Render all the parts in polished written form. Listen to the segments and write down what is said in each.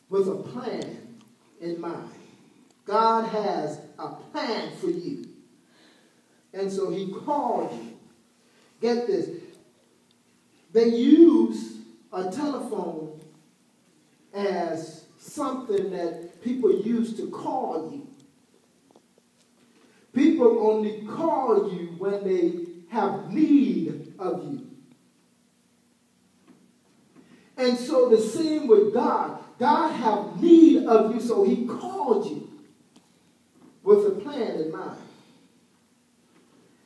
with a plan in mind. God has a plan for you. And so he called you. Get this. They use a telephone as something that people use to call you. People only call you when they have need of you. And so the same with God. God have need of you, so he called you with a plan in mind.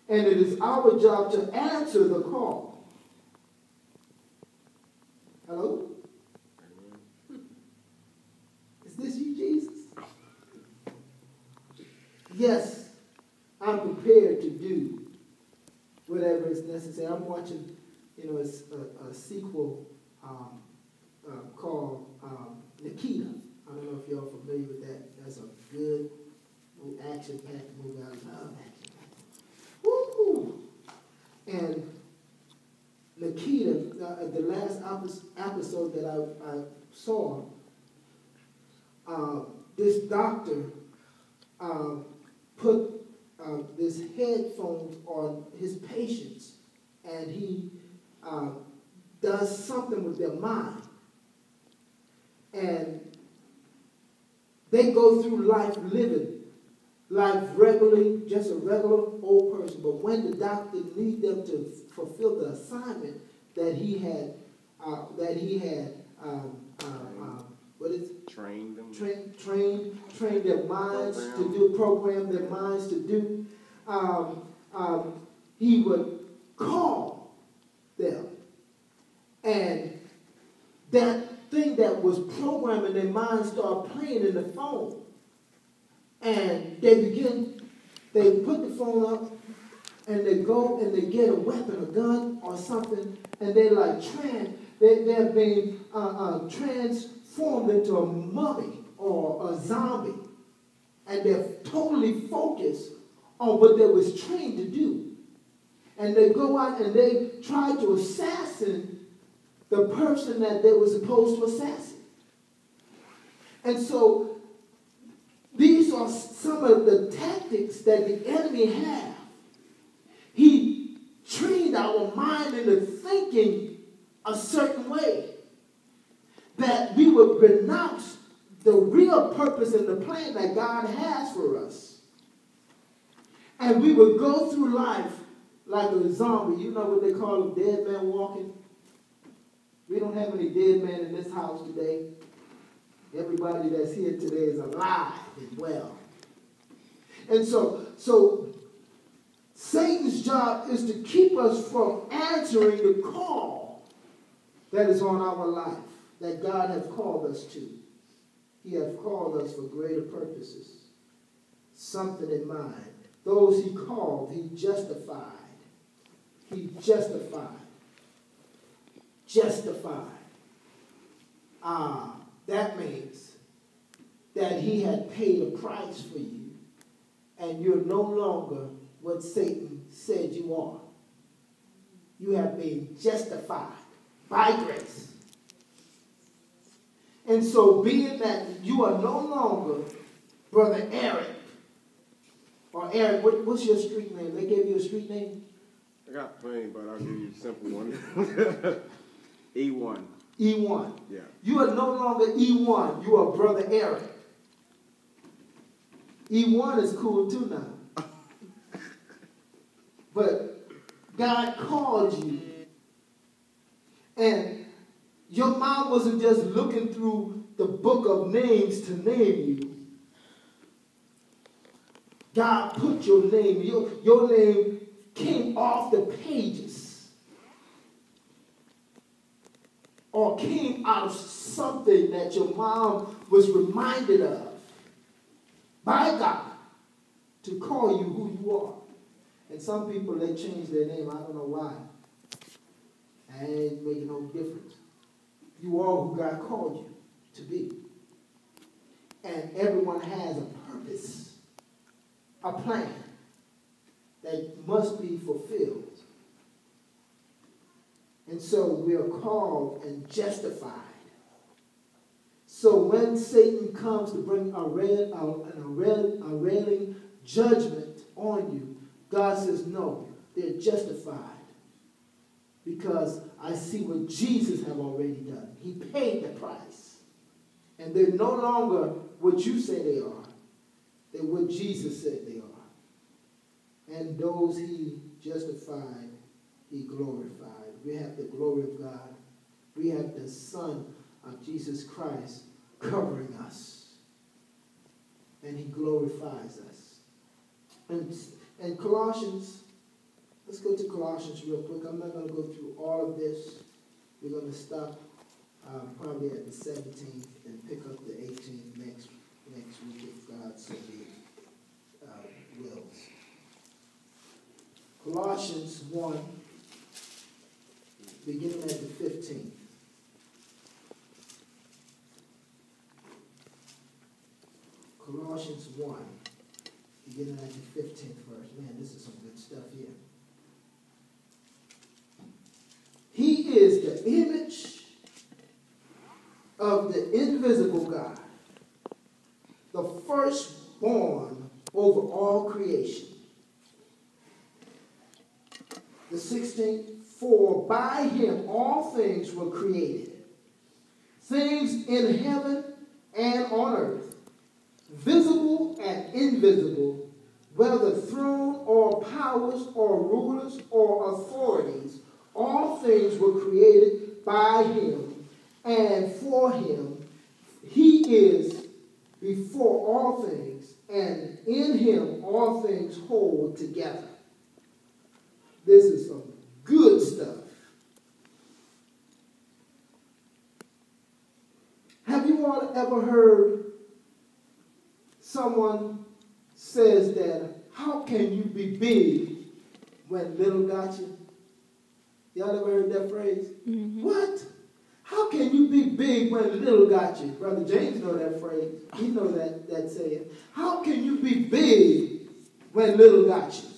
And it is our job to answer the call. Hello? Is this you, Jesus? Yes, I'm prepared to do whatever is necessary. I'm watching, a sequel called Nikita. I don't know if y'all familiar with that. That's a good action-packed movie. I love action-packed. Woo! And Nikita, the last episode that I saw, this doctor put this headphones on his patients, and he does something with their mind. And they go through life living life regularly, just a regular old person. But when the doctor needs them to fulfill the assignment that he had, what is it? Train them. Train their minds to do, program their minds to do. He would call them. And that thing that was programming their minds started playing in the phone. And they put the phone up, and they go and they get a weapon, a gun or something, and they're like they're being transformed into a mummy or a zombie. And they're totally focused on what they was trained to do. And they go out and they try to assassinate the person that they were supposed to assassinate. And so these are some of the tactics that the enemy have. He trained our mind into thinking a certain way, that we would renounce the real purpose and the plan that God has for us. And we would go through life like a zombie. You know what they call a dead man walking? We don't have any dead men in this house today. Everybody that's here today is alive and well. And so Satan's job is to keep us from answering the call that is on our life, that God has called us to. He has called us for greater purposes, something in mind. Those he called, he justified. He justified. Justified. That means that he had paid a price for you, and you're no longer what Satan said you are. You have been justified by grace. And so being that you are no longer Brother Eric, or Eric, what's your street name? They gave you a street name? I got plenty, but I'll give you a simple one. E1. E1. Yeah. You are no longer E1. You are Brother Eric. E1 is cool too now. But God called you. And your mom wasn't just looking through the book of names to name you. God put your name. Your name came off the pages, or came out of something that your mom was reminded of by God to call you who you are. And some people, they change their name. I don't know why. And it ain't making no difference. You are who God called you to be. And everyone has a purpose, a plan that must be fulfilled. And so we are called and justified So when Satan comes to bring a railing judgment on you, God says, no, they're justified. Because I see what Jesus have already done. He paid the price. And they're no longer what you say they are. They're what Jesus said they are. And those he justified, he glorified. We have the glory of God. We have the Son of Jesus Christ covering us. And he glorifies us. And Colossians, let's go to Colossians real quick. I'm not going to go through all of this. We're going to stop probably at the 17th and pick up the 18th next week if God so wills. Colossians 1, beginning at the 15th. Colossians 1, beginning at the 15th verse. Man, this is some good stuff here. He is the image of the invisible God, the firstborn over all creation. The 16th, for by him all things were created, things in heaven and on earth, visible and invisible, whether throne or powers or rulers or authorities, all things were created by him and for him. He is before all things, and in him all things hold together. This is some good stuff. Have you all ever heard someone says that, how can you be big when little got you? Y'all ever heard that phrase? Mm-hmm. What? How can you be big when little got you? Brother James know that phrase. He knows that saying. How can you be big when little got you?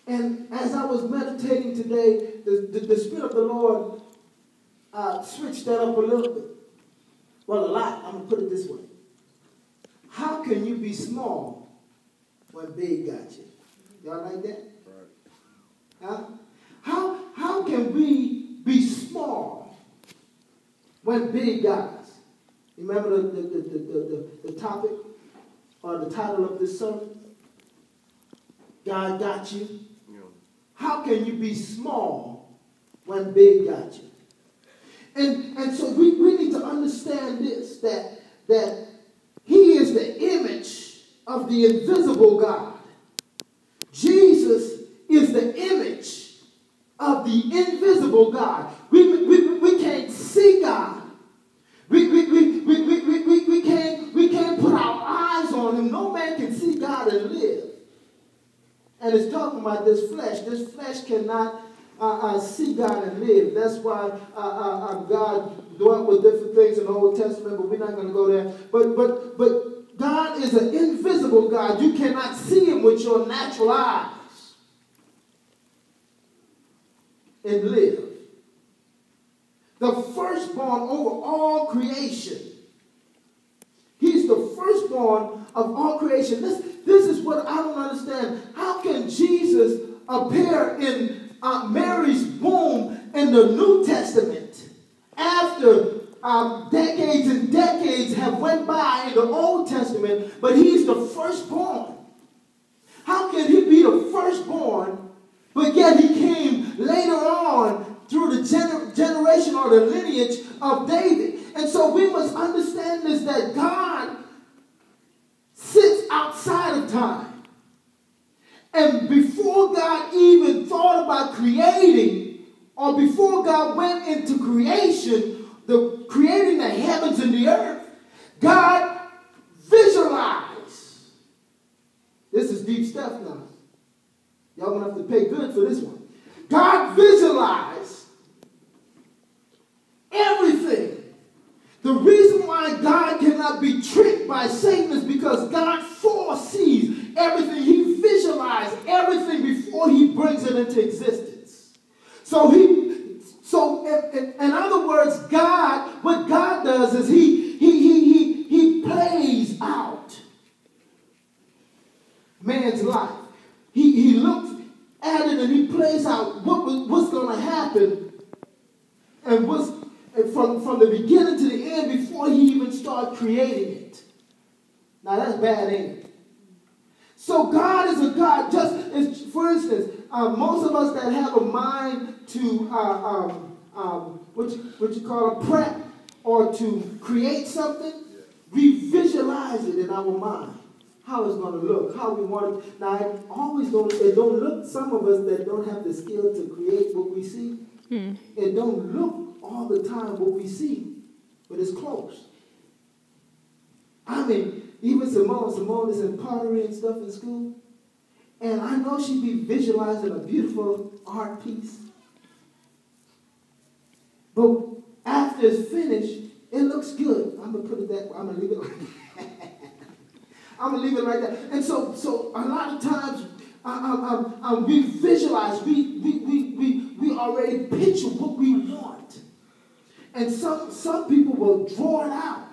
And as I was meditating today, the Spirit of the Lord switched that up a little bit. Well, a lot. I'm going to put it this way. How can you be small when big got you? Y'all like that? Right. Huh? How can we be small when big got us? You remember the topic or the title of this sermon? God got you. Yeah. How can you be small when big got you? And so we need to understand this, that he is the image of the invisible God. Jesus is the image of the invisible God. We can't see God. We can't put our eyes on him. No man can see God and live. And it's talking about this flesh. This flesh cannot see God and live. That's why God dwelt with different things in the Old Testament, but we're not going to go there. But God is an invisible God. You cannot see him with your natural eyes and live. The firstborn over all creation. He's the firstborn of all creation. This is what I don't understand. How can Jesus appear in Mary's womb in the New Testament after decades and decades have went by in the Old Testament, but he's the firstborn? How can he be the firstborn, but yet he came later on through the generation or the lineage of David? And so we must understand this, that God sits outside of time. And before God even thought about creating, or before God went into creation, creating the heavens and the earth, God visualized. This is deep stuff now. Y'all going to have to pay good for this one. God visualized everything. The reason why God cannot be tricked by Satan is because God foresees everything. He visualized everything before he brings it into existence. So and was from the beginning to the end before he even started creating it. Now that's bad, ain't it? So God is a God, just as, for instance, most of us that have a mind to, what you call a prep, or to create something, we visualize it in our mind. How it's going to look, how we want it. Now, it always don't look, some of us that don't have the skill to create what we see, it don't look all the time what we see, but it's close. I mean, even Simone is in pottery and stuff in school, and I know she'd be visualizing a beautiful art piece. But after it's finished, it looks good. I'm going to put it that way. I'm going to leave it like that. I'm going to leave it like that. And so a lot of times we visualize, we already picture what we want. And some people will draw it out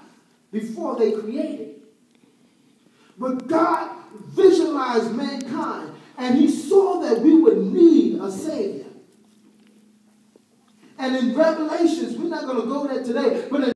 before they create it. But God visualized mankind, and he saw that we would need a Savior. And in Revelations, we're not going to go there today, but in